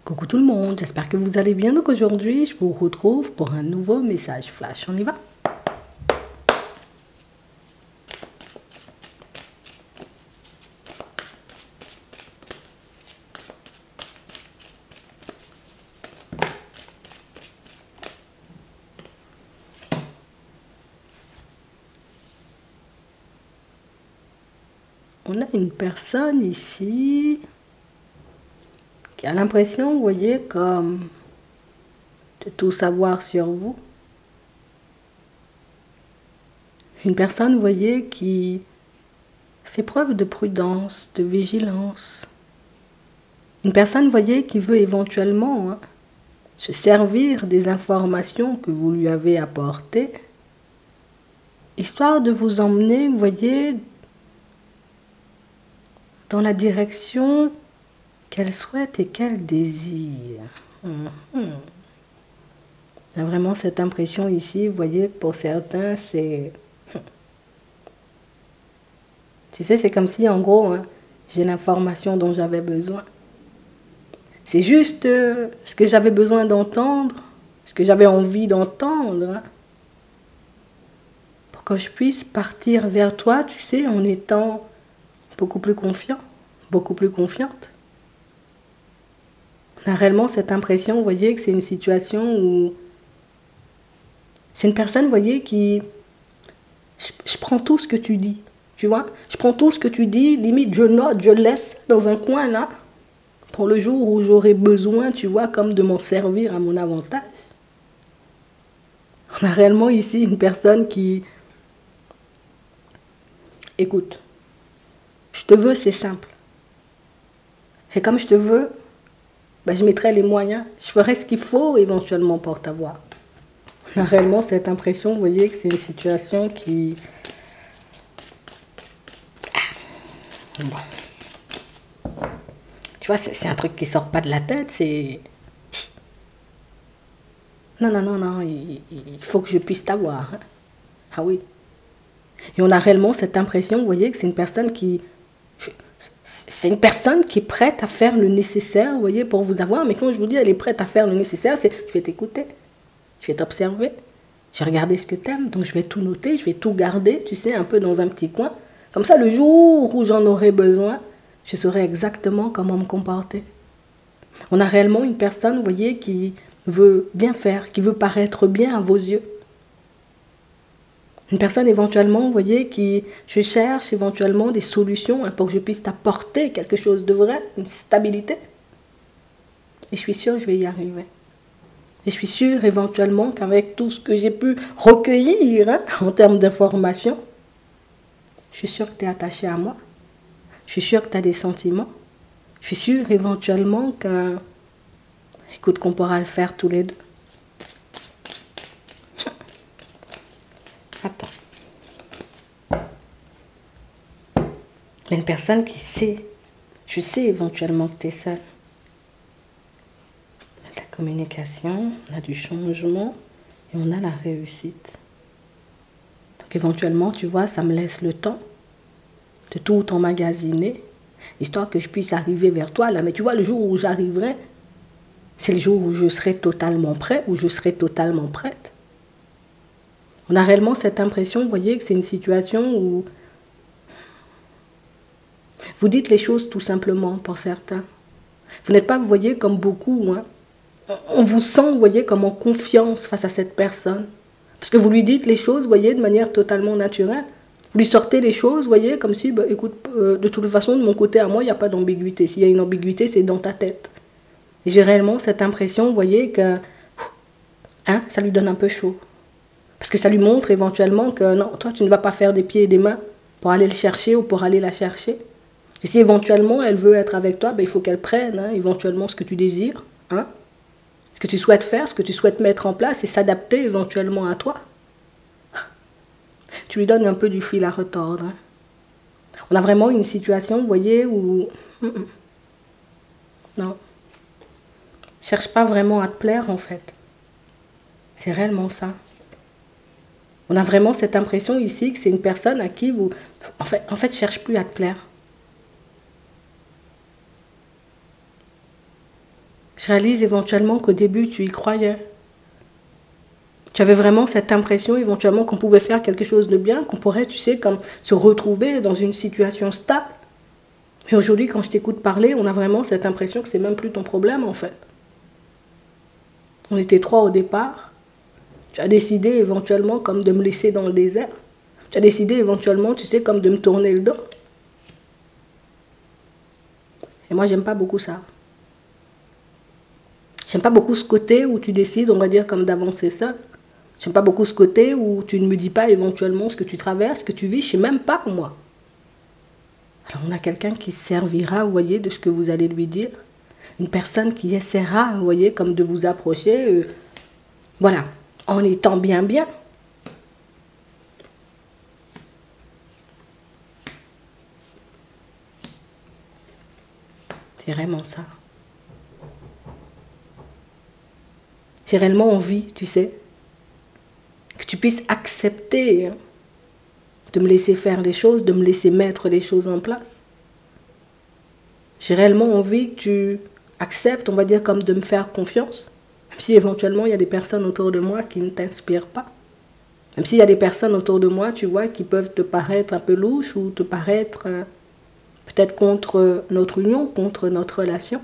Coucou tout le monde, j'espère que vous allez bien. Donc aujourd'hui, je vous retrouve pour un nouveau message flash. On y va? On a une personne ici qui a l'impression, vous voyez, comme de tout savoir sur vous. Une personne, vous voyez, qui fait preuve de prudence, de vigilance. Une personne, vous voyez, qui veut éventuellement se servir des informations que vous lui avez apportées, histoire de vous emmener, vous voyez, dans la direction qu'elle souhaite et qu'elle désire. Il y a vraiment cette impression ici, vous voyez, pour certains, c'est... Tu sais, c'est comme si, en gros, j'ai l'information dont j'avais besoin. C'est juste ce que j'avais besoin d'entendre, ce que j'avais envie d'entendre, pour que je puisse partir vers toi, tu sais, en étant beaucoup plus confiant, beaucoup plus confiante. On a réellement cette impression, vous voyez, que c'est une situation où... C'est une personne, vous voyez, qui... Je prends tout ce que tu dis, tu vois. Je prends tout ce que tu dis, limite, je note, je laisse dans un coin, là, pour le jour où j'aurai besoin, tu vois, comme de m'en servir à mon avantage. On a réellement ici une personne qui... Écoute, je te veux, c'est simple. Et comme je te veux, ben, je mettrai les moyens, je ferai ce qu'il faut éventuellement pour t'avoir. On a réellement cette impression, vous voyez, que c'est une situation qui... Bon. Tu vois, c'est un truc qui sort pas de la tête, c'est... Non, il faut que je puisse t'avoir. Hein. Ah oui. Et on a réellement cette impression, vous voyez, que c'est une personne qui... C'est une personne qui est prête à faire le nécessaire, vous voyez, pour vous avoir. Mais quand je vous dis, elle est prête à faire le nécessaire, c'est je vais t'écouter, je vais t'observer, je vais regarder ce que tu aimes, donc je vais tout noter, je vais tout garder, tu sais, un peu dans un petit coin. Comme ça, le jour où j'en aurai besoin, je saurai exactement comment me comporter. On a réellement une personne, vous voyez, qui veut bien faire, qui veut paraître bien à vos yeux. Une personne éventuellement, vous voyez, qui je cherche éventuellement des solutions pour que je puisse t'apporter quelque chose de vrai, une stabilité. Et je suis sûre que je vais y arriver. Et je suis sûre éventuellement qu'avec tout ce que j'ai pu recueillir en termes d'informations, je suis sûre que tu es attaché à moi. Je suis sûre que tu as des sentiments. Je suis sûre éventuellement écoute, qu'on pourra le faire tous les deux. Attends. Il y a une personne qui sait. Je sais éventuellement que tu es seule. On a de la communication, on a du changement et on a la réussite. Donc éventuellement, tu vois, ça me laisse le temps de tout emmagasiner, histoire que je puisse arriver vers toi là. Mais tu vois, le jour où j'arriverai, c'est le jour où je serai totalement prêt, où je serai totalement prête. On a réellement cette impression, vous voyez, que c'est une situation où vous dites les choses tout simplement pour certains. Vous n'êtes pas, vous voyez, comme beaucoup. On vous sent, vous voyez, comme en confiance face à cette personne. Parce que vous lui dites les choses, vous voyez, de manière totalement naturelle. Vous lui sortez les choses, vous voyez, comme si, bah, écoute, de toute façon, de mon côté à moi, il n'y a pas d'ambiguïté. S'il y a une ambiguïté, c'est dans ta tête. Et j'ai réellement cette impression, vous voyez, que ça lui donne un peu chaud. Parce que ça lui montre éventuellement que non, toi, tu ne vas pas faire des pieds et des mains pour aller le chercher ou pour aller la chercher. Et si éventuellement elle veut être avec toi, ben, il faut qu'elle prenne éventuellement ce que tu désires, ce que tu souhaites faire, ce que tu souhaites mettre en place et s'adapter éventuellement à toi. Tu lui donnes un peu du fil à retordre. On a vraiment une situation, vous voyez, où... Non. Cherche pas vraiment à te plaire, en fait. C'est réellement ça. On a vraiment cette impression ici que c'est une personne à qui vous... En fait, cherche plus à te plaire. Je réalise éventuellement qu'au début, tu y croyais. Tu avais vraiment cette impression éventuellement qu'on pouvait faire quelque chose de bien, qu'on pourrait, tu sais, comme se retrouver dans une situation stable. Mais aujourd'hui, quand je t'écoute parler, on a vraiment cette impression que c'est même plus ton problème, en fait. On était 3 au départ. Tu as décidé éventuellement comme de me laisser dans le désert. Tu as décidé éventuellement, tu sais, comme de me tourner le dos. Et moi, j'aime pas beaucoup ça. J'aime pas beaucoup ce côté où tu décides, on va dire, comme d'avancer seul. J'aime pas beaucoup ce côté où tu ne me dis pas éventuellement ce que tu traverses, ce que tu vis, je sais même pas, moi. Alors on a quelqu'un qui servira, vous voyez, de ce que vous allez lui dire. Une personne qui essaiera, vous voyez, comme de vous approcher, voilà, en étant bien. C'est vraiment ça. J'ai réellement envie, tu sais, que tu puisses accepter de me laisser faire les choses, de me laisser mettre les choses en place. J'ai réellement envie que tu acceptes, on va dire, comme de me faire confiance, même si éventuellement il y a des personnes autour de moi qui ne t'inspirent pas. Même s'il y a des personnes autour de moi, tu vois, qui peuvent te paraître un peu louches ou te paraître peut-être contre notre union, contre notre relation.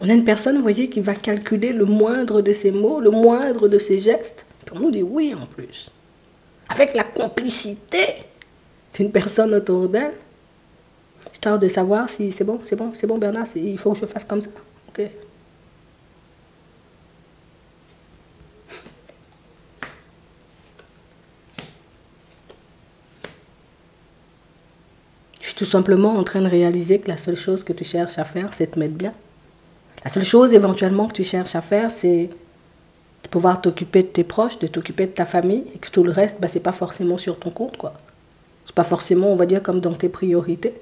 On a une personne, vous voyez, qui va calculer le moindre de ses mots, le moindre de ses gestes. Puis on nous dit oui en plus. Avec la complicité d'une personne autour d'elle. Histoire de savoir si c'est bon Bernard, il faut que je fasse comme ça. Ok. Je suis tout simplement en train de réaliser que la seule chose que tu cherches à faire, c'est te mettre bien. La seule chose éventuellement que tu cherches à faire, c'est de pouvoir t'occuper de tes proches, de t'occuper de ta famille, et que tout le reste, bah, c'est pas forcément sur ton compte, quoi. C'est pas forcément, on va dire, comme dans tes priorités.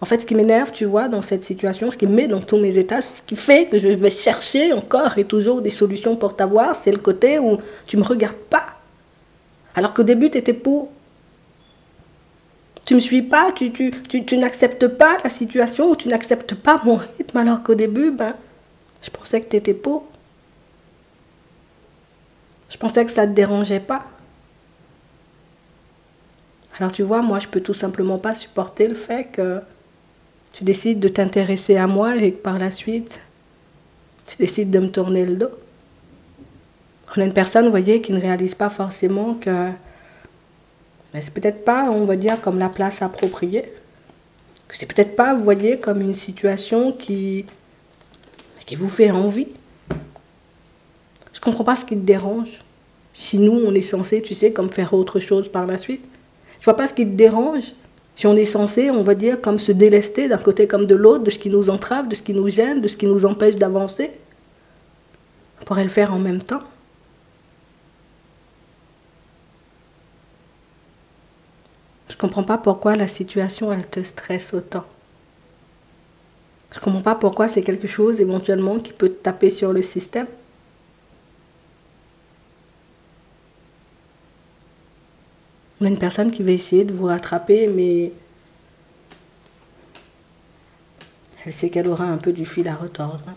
En fait, ce qui m'énerve, tu vois, dans cette situation, ce qui me met dans tous mes états, ce qui fait que je vais chercher encore et toujours des solutions pour t'avoir, c'est le côté où tu me regardes pas. Alors qu'au début, tu étais pour. Tu me suis pas, tu n'acceptes pas la situation ou tu n'acceptes pas mon rythme, alors qu'au début, ben, je pensais que tu étais pour. Je pensais que ça ne te dérangeait pas. Alors tu vois, moi, je peux tout simplement pas supporter le fait que tu décides de t'intéresser à moi et que par la suite, tu décides de me tourner le dos. On a une personne, vous voyez, qui ne réalise pas forcément que c'est peut-être pas, on va dire, comme la place appropriée. Que c'est peut-être pas, vous voyez, comme une situation qui vous fait envie. Je comprends pas ce qui te dérange. Si nous, on est censé, tu sais, comme faire autre chose par la suite. Je vois pas ce qui te dérange. Si on est censé, on va dire, comme se délester d'un côté comme de l'autre, de ce qui nous entrave, de ce qui nous gêne, de ce qui nous empêche d'avancer. On pourrait le faire en même temps. Je ne comprends pas pourquoi la situation, elle te stresse autant. Je ne comprends pas pourquoi c'est quelque chose, éventuellement, qui peut te taper sur le système. On a une personne qui va essayer de vous rattraper, mais elle sait qu'elle aura un peu du fil à retordre.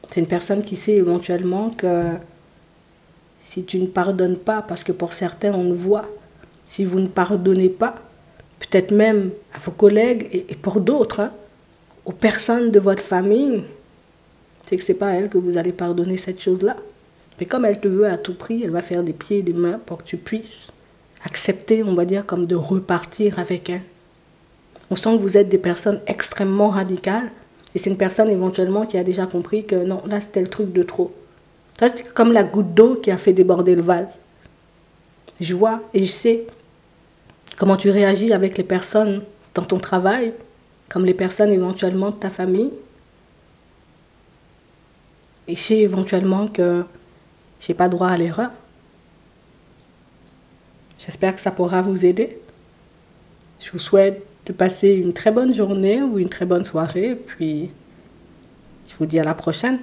C'est une personne qui sait éventuellement que si tu ne pardonnes pas, parce que pour certains on le voit, si vous ne pardonnez pas, peut-être même à vos collègues et pour d'autres, aux personnes de votre famille, c'est que ce n'est pas à elle que vous allez pardonner cette chose-là. Mais comme elle te veut à tout prix, elle va faire des pieds et des mains pour que tu puisses accepter, on va dire, comme de repartir avec elle. On sent que vous êtes des personnes extrêmement radicales. Et c'est une personne éventuellement qui a déjà compris que non, là c'était le truc de trop. Ça c'est comme la goutte d'eau qui a fait déborder le vase. Je vois et je sais comment tu réagis avec les personnes dans ton travail, comme les personnes éventuellement de ta famille. Et je sais éventuellement que je n'ai pas droit à l'erreur. J'espère que ça pourra vous aider. Je vous souhaite de passer une très bonne journée ou une très bonne soirée. Puis, je vous dis à la prochaine.